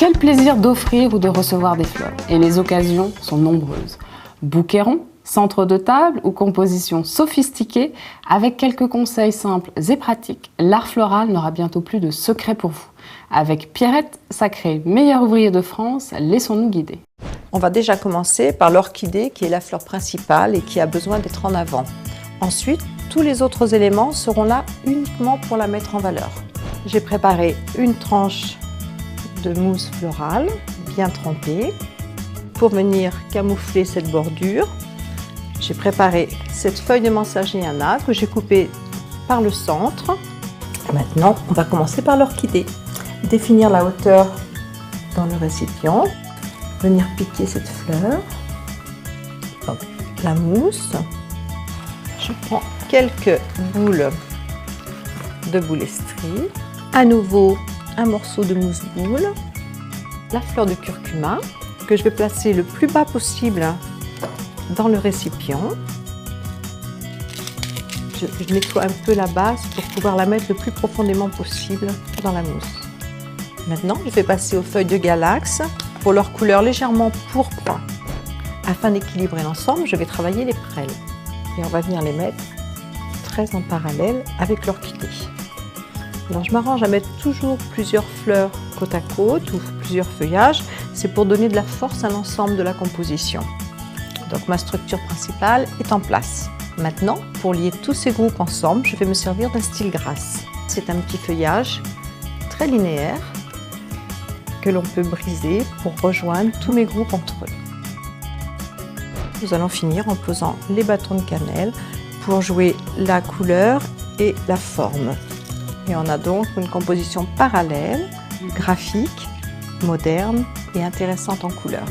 Quel plaisir d'offrir ou de recevoir des fleurs, et les occasions sont nombreuses. Bouquet rond, centre de table ou composition sophistiquée, avec quelques conseils simples et pratiques, l'art floral n'aura bientôt plus de secret pour vous. Avec Pierrette Sacré, meilleur ouvrier de France, laissons-nous guider. On va déjà commencer par l'orchidée qui est la fleur principale et qui a besoin d'être en avant. Ensuite, tous les autres éléments seront là uniquement pour la mettre en valeur. J'ai préparé une tranche de mousse florale bien trempée pour venir camoufler cette bordure. J'ai préparé cette feuille de Mansagiana que j'ai coupée par le centre. Maintenant, on va commencer par l'orchidée. Définir la hauteur dans le récipient. Venir piquer cette fleur. Donc, la mousse. Je prends quelques boules de boulesterie. À nouveau, un morceau de mousse boule. La fleur de curcuma que je vais placer le plus bas possible dans le récipient. Je nettoie un peu la base pour pouvoir la mettre le plus profondément possible dans la mousse. Maintenant, je vais passer aux feuilles de galax pour leur couleur légèrement pourpre. Afin d'équilibrer l'ensemble, je vais travailler les prêles. Et on va venir les mettre très en parallèle avec l'orchidée. Alors, je m'arrange à mettre toujours plusieurs fleurs côte à côte ou plusieurs feuillages. C'est pour donner de la force à l'ensemble de la composition. Donc, ma structure principale est en place. Maintenant, pour lier tous ces groupes ensemble, je vais me servir d'un style grasse. C'est un petit feuillage très linéaire que l'on peut briser pour rejoindre tous mes groupes entre eux. Nous allons finir en posant les bâtons de cannelle pour jouer la couleur et la forme. Et on a donc une composition parallèle, graphique, moderne et intéressante en couleur.